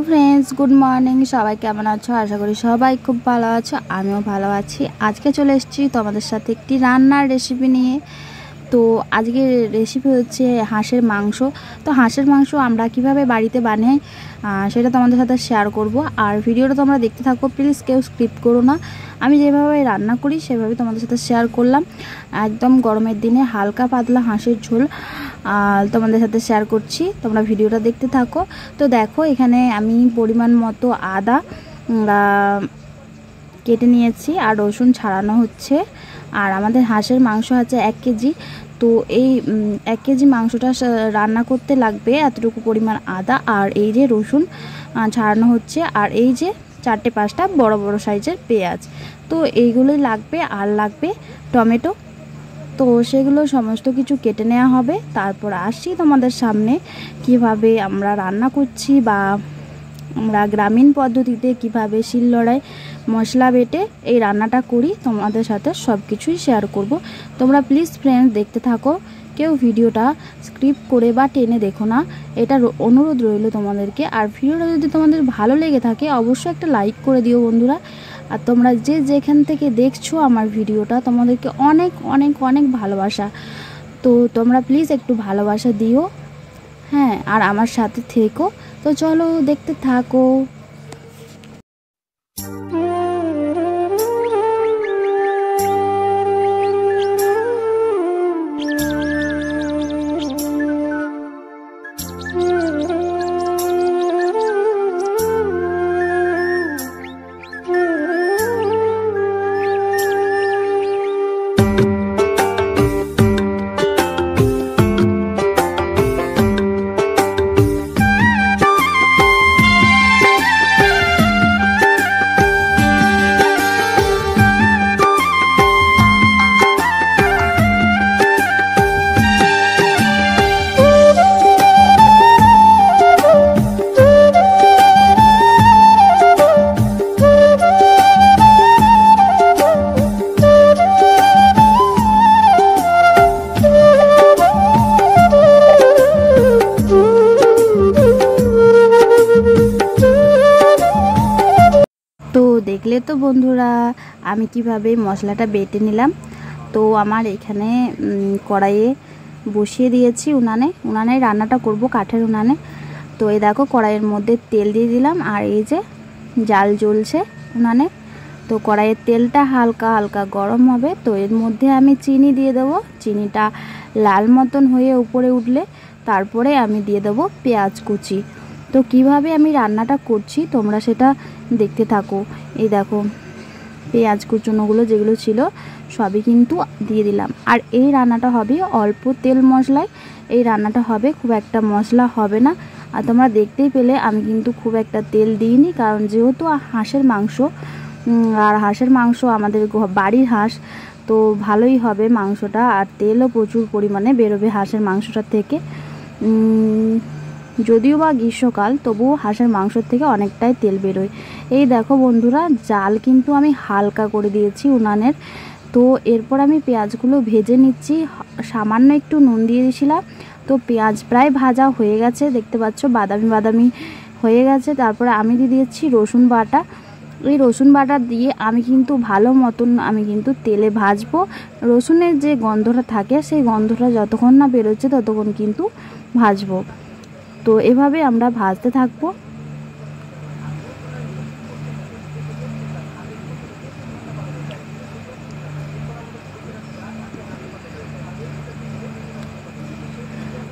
Friends good morning सबाई केमन आछो आशा करी सबाई खूब भालो आछो आमिও भालो आछि। आज के चले एसेछि तोमादेर साथे एकटी रान्नार रेसिपि निये। तो आज के रेसिपि होच्छे हाঁসের मांस। तो हाঁসের मांस आमरा किभाबे बाड़ीते बानाई सेटा तोमादेर साथे शेयर करब। और भिडियोटा तोमरा देखते थाको, प्लिज केउ स्किप करो ना। आमी जेभाबे रान्ना करी सेभाबे तोमादेर साथे शेयर करलाम। एकदम गरमेर दिने हालका पातला हाঁসের झोल তোমাদের সাথে শেয়ার করছি, তোমরা ভিডিওটা দেখতে থাকো। তো দেখো এখানে আমি পরিমাণ মতো আদা কেটে নিয়েছি আর রসুন ছাড়ানো হচ্ছে। আর আমাদের হাঁসের মাংস আছে 1 কেজি। তো এই 1 কেজি মাংসটা রান্না করতে লাগবে এতটুকু পরিমাণ আদা আর এই যে রসুন ছাড়ানো হচ্ছে। আর এই যে 4-5টা বড় বড় সাইজের পেঁয়াজ। তো এইগুলোই লাগবে। আর লাগবে টমেটো। তো সেগুলো সমস্ত কিছু কেটে নেওয়া হবে। তারপর আসছি তোমাদের সামনে কিভাবে আমরা রান্না করছি বা আমরা গ্রামীণ পদ্ধতিতে কিভাবে শিলনোড়ায় মশলা বেটে এই রান্নাটা করি তোমাদের সাথে সব কিছুই শেয়ার করব। তোমরা প্লিজ ফ্রেন্ডস দেখতে থাকো, কেউ ভিডিওটা স্কিপ করে বা টেনে দেখো না, এটার অনুরোধ রইল তোমাদেরকে। আর ভিডিওটা যদি তোমাদের ভালো লেগে থাকে অবশ্যই একটা লাইক করে দিও বন্ধুরা। আর তোমরা যে যেখান থেকে দেখছো আমার ভিডিওটা তোমাদেরকে অনেক অনেক অনেক ভালোবাসা। তো তোমরা প্লিজ একটু ভালোবাসা দিও, হ্যাঁ, আর আমার সাথে থেকো। তো চলো দেখতে থাকো। দেখলে তো বন্ধুরা আমি কিভাবে মশলাটা বেটে নিলাম। তো আমার এখানে কড়াইয়ে বসিয়ে দিয়েছি উনানে রান্নাটা করব কাঠের উনানে। তো এই দেখো কড়াইয়ের মধ্যে তেল দিয়ে দিলাম আর এই যে জাল জ্বলছে উনানে। তো কড়াইয়ের তেলটা হালকা হালকা গরম হবে। তো এর মধ্যে আমি চিনি দিয়ে দেবো। চিনিটা লাল মতন হয়ে উপরে উঠলে তারপরে আমি দিয়ে দেবো পেঁয়াজ কুচি। তো কিভাবে আমি রান্নাটা করছি তোমরা সেটা দেখতে থাকো। এই দেখো পেঁয়াজ কুচনোগুলো যেগুলো ছিল সবই কিন্তু দিয়ে দিলাম। আর এই রান্নাটা হবে অল্প তেল মশলায়, এই রান্নাটা হবে, খুব একটা মশলা হবে না। আর তোমরা দেখতেই পেলে আমি কিন্তু খুব একটা তেল দিইনি, কারণ যেহেতু হাঁসের মাংস আর হাঁসের মাংস আমাদের বাড়ির হাঁস, তো ভালোই হবে মাংসটা। আর তেলও প্রচুর পরিমাণে বেরোবে হাঁসের মাংসটার থেকে। যদিও বা গ্রীষ্মকাল তবুও হাঁসের মাংসর থেকে অনেকটাই তেল বেরোয়। এই দেখো বন্ধুরা জাল কিন্তু আমি হালকা করে দিয়েছি উনানের। তো এরপর আমি পেঁয়াজগুলো ভেজে নিচ্ছি। সামান্য একটু নুন দিয়ে দিয়েছিলাম। তো পেঁয়াজ প্রায় ভাজা হয়ে গেছে, দেখতে পাচ্ছ বাদামি বাদামি হয়ে গেছে। তারপরে আমি দিয়ে দিয়েছি রসুন বাটা। এই রসুন বাটা দিয়ে আমি কিন্তু ভালো মতন আমি কিন্তু তেলে ভাজবো। রসুনের যে গন্ধটা থাকে সেই গন্ধটা যতক্ষণ না বেরোচ্ছে ততক্ষণ কিন্তু ভাজবো। তো এভাবে আমরা ভাজতে থাকবো।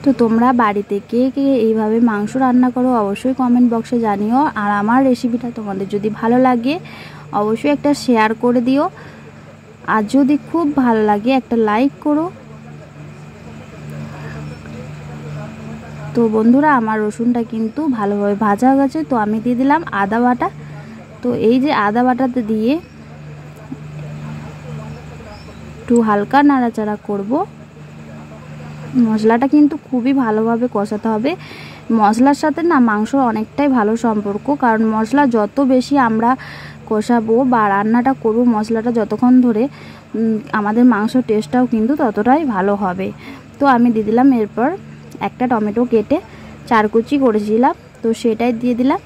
তো তোমরা বাড়িতে কে কে এইভাবে মাংস রান্না করো অবশ্যই কমেন্ট বক্সে জানিও। আর আমার রেসিপিটা তোমাদের যদি ভালো লাগে অবশ্যই একটা শেয়ার করে দিও। আর যদি খুব ভালো লাগে একটা লাইক করো। তো বন্ধুরা আমার রসুনটা কিন্তু ভালোভাবে ভাজা হয়ে গেছে। তো আমি দিয়ে দিলাম আদা বাটা। তো এই যে আদা বাটাতে দিয়ে একটু হালকা নাড়াচাড়া করব। মশলাটা কিন্তু খুবই ভালোভাবে কষাতে হবে। মশলার সাথে না মাংসর অনেকটাই ভালো সম্পর্ক, কারণ মশলা যত বেশি আমরা কষাবো বা রান্নাটা করব মশলাটা যতক্ষণ ধরে আমাদের মাংসর টেস্টটাও কিন্তু ততটাই ভালো হবে। তো আমি দিয়ে দিলাম এরপর একটা টমেটো কেটে চারকুচি করেছিলাম, তো সেটাই দিয়ে দিলাম।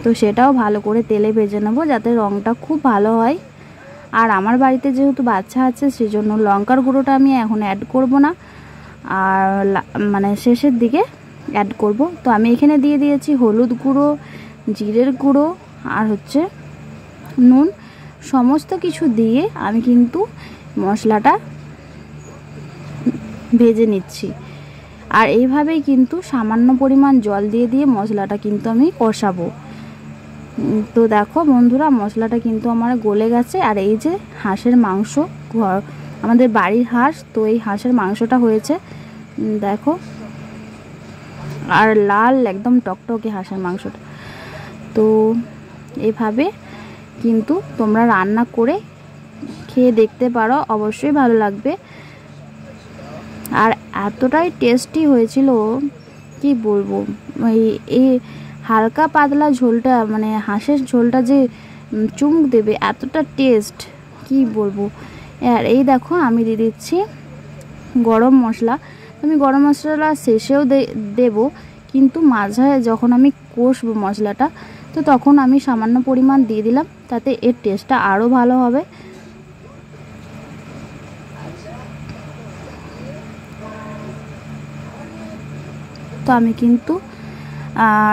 তো সেটাও ভালো করে তেলে ভেজে নেব যাতে রঙটা খুব ভালো হয়। আর আমার বাড়িতে যেহেতু বাচ্চা আছে সেজন্য লঙ্কার গুঁড়োটা আমি এখন অ্যাড করব না, আর মানে শেষের দিকে অ্যাড করব। তো আমি এখানে দিয়ে দিয়েছি হলুদ গুঁড়ো, জিরের গুঁড়ো আর হচ্ছে নুন, সমস্ত কিছু দিয়ে আমি কিন্তু মশলাটা ভেজে নিচ্ছি। আর এইভাবেই কিন্তু সামান্য পরিমাণ জল দিয়ে দিয়ে মশলাটা কিন্তু আমি কষাবো। তো দেখো বন্ধুরা, মশলাটা কিন্তু আমার গলে গেছে। আর এই যে হাঁসের মাংস, আমাদের বাড়ির হাঁস, তো এই হাঁসের মাংসটা হয়েছে দেখো, আর লাল একদম টকটকে হাঁসের মাংসটা। তো এভাবে কিন্তু তোমরা রান্না করে খেয়ে দেখতে পারো, অবশ্যই ভালো লাগবে। আর এতটাই টেস্টি হয়েছিল কি বলবো, এই হালকা পাতলা ঝোলটা মানে হাঁসের ঝোলটা যে চুমুক দেবে এতটা টেস্ট কি বলবো। আর এই দেখো আমি দিয়ে দিচ্ছি গরম মশলা। আমি গরম মশলা শেষেও দেব, কিন্তু মাঝে যখন আমি কষবো মশলাটা তো তখন আমি সামান্য পরিমাণ দিয়ে দিলাম, তাতে এর টেস্টটা আরও ভালো হবে। তো আমি কিন্তু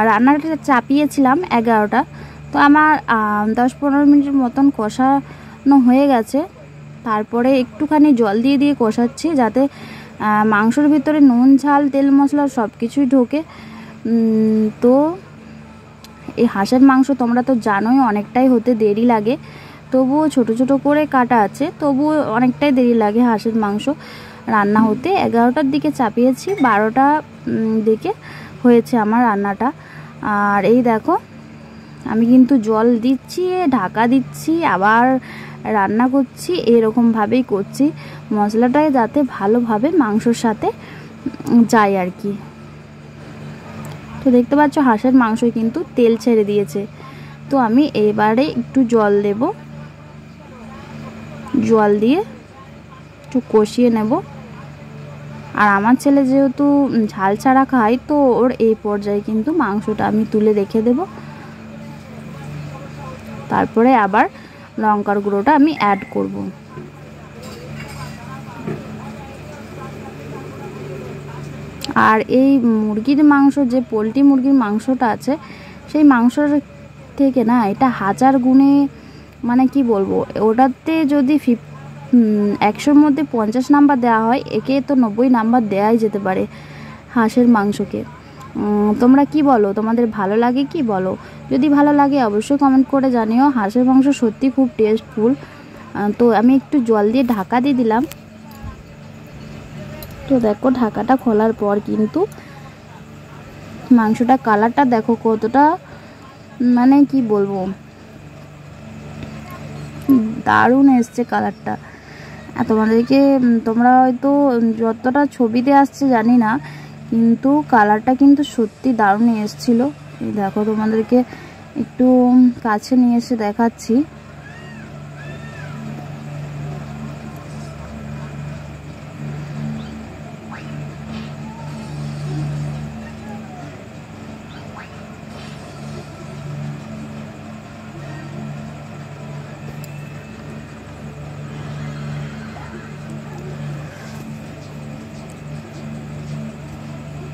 রান্নাটা চাপিয়েছিলাম 11টা, তো আমার 10-15 মিনিটের মতন কষানো হয়ে গেছে। তারপরে একটুখানি জল দিয়ে দিয়ে কষাচ্ছি যাতে মাংসর ভিতরে নুন, ঝাল, তেল, মশলা সব কিছুই ঢোকে। তো এই হাঁসের মাংস তোমরা তো জানোই অনেকটাই হতে দেরি লাগে, তবুও ছোট ছোট করে কাটা আছে, তবুও অনেকটাই দেরি লাগে হাঁসের মাংস রান্না হতে। 11টার দিকে চাপিয়েছি, 12টা দিকে হয়েছে আমার রান্নাটা। আর এই দেখো আমি কিন্তু জল দিচ্ছি, ঢাকা দিচ্ছি, আবার রান্না করছি, এরকমভাবেই করছি মশলাটা যাতে ভালোভাবে মাংসর সাথে যায় আর কি। তো দেখতে পাচ্ছ হাঁসের মাংস কিন্তু তেল ছেড়ে দিয়েছে। তো আমি এবারে একটু জল দেব, জল দিয়ে একটু কষিয়ে নেব। আর আমার ছেলে যেহেতু ঝাল ছাড়া খায়, তো ওর এই পর্যায়ে কিন্তু মাংসটা আমি তুলে রেখে দেব। তারপরে আবার লঙ্কার গুঁড়োটা আমি অ্যাড করব। আর এই মুরগির মাংস, যে পোলট্রি মুরগির মাংসটা আছে, সেই মাংসর থেকে না এটা হাজার গুণে, মানে কি বলবো, ওটাতে যদি 100-র মধ্যে 50 নাম্বার দেওয়া হয়, একে তো 90 নাম্বার দেওয়াই যেতে পারে হাঁসের মাংসকে। তোমরা কি বলো, তোমাদের ভালো লাগে কি বলো? যদি ভালো লাগে অবশ্যই কমেন্ট করে জানিও। হাঁসের মাংস সত্যি খুব টেস্টফুল। তো আমি একটু জল দিয়ে ঢাকা দিয়ে দিলাম। তো দেখো ঢাকাটা খোলার পর কিন্তু মাংসটা কালারটা দেখো কতটা, মানে কি বলবো, দারুণ এসছে কালারটা। তোমাদেরকে, তোমরা হয়তো যতটা ছবিতে আসছে জানি না, কিন্তু কালারটা কিন্তু সত্যি দারুণ এসেছিলো। দেখো তোমাদেরকে একটু কাছে নিয়ে এসে দেখাচ্ছি।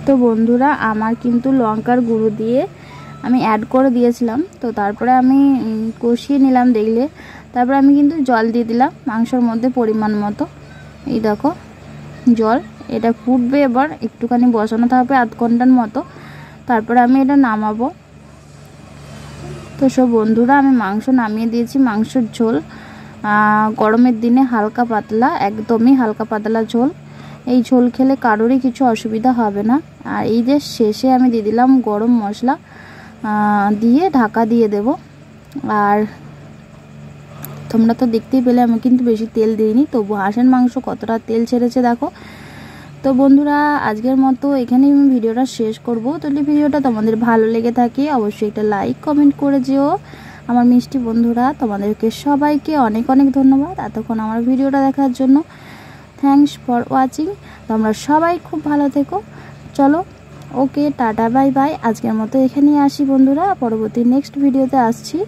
তো বন্ধুরা, আমার কিন্তু লঙ্কার গুঁড়ো দিয়ে আমি অ্যাড করে দিয়েছিলাম। তো তারপরে আমি কষিয়ে নিলাম দেখলে, তারপরে আমি কিন্তু জল দিয়ে দিলাম মাংসর মধ্যে পরিমাণ মতো। এই দেখো জল, এটা ফুটবে, এবার একটুখানি বসানো থাকবে আধ ঘন্টার মতো, তারপরে আমি এটা নামাবো। তো সব বন্ধুরা, আমি মাংস নামিয়ে দিয়েছি। মাংসের ঝোল গরমের দিনে হালকা পাতলা, একদমই হালকা পাতলা ঝোল। এই ঝোল খেলে কারোরই কিছু অসুবিধা হবে না। আর এই যে শেষে আমি দিয়ে দিলাম গরম মশলা, দিয়ে ঢাকা দিয়ে দেব। আর তোমরা তো দেখতেই পেলে আমি কিন্তু বেশি তেল দিইনি, তবু হাঁসের মাংস কতটা তেল ছেড়েছে দেখো। তো বন্ধুরা, আজকের মতো এখানেই আমি ভিডিওটা শেষ করব। যদি ভিডিওটা তোমাদের ভালো লেগে থাকে অবশ্যই একটা লাইক কমেন্ট করে যেও আমার মিষ্টি বন্ধুরা। তোমাদেরকে সবাইকে অনেক অনেক ধন্যবাদ এতক্ষণ আমার ভিডিওটা দেখার জন্য। Thanks for watching. তোমরা সবাই খুব ভালো থেকো। চলো ওকে, টাটা বাই বাই। আজকের মতো এখানেই আসি বন্ধুরা, পরবর্তী নেক্সট ভিডিওতে আসছি।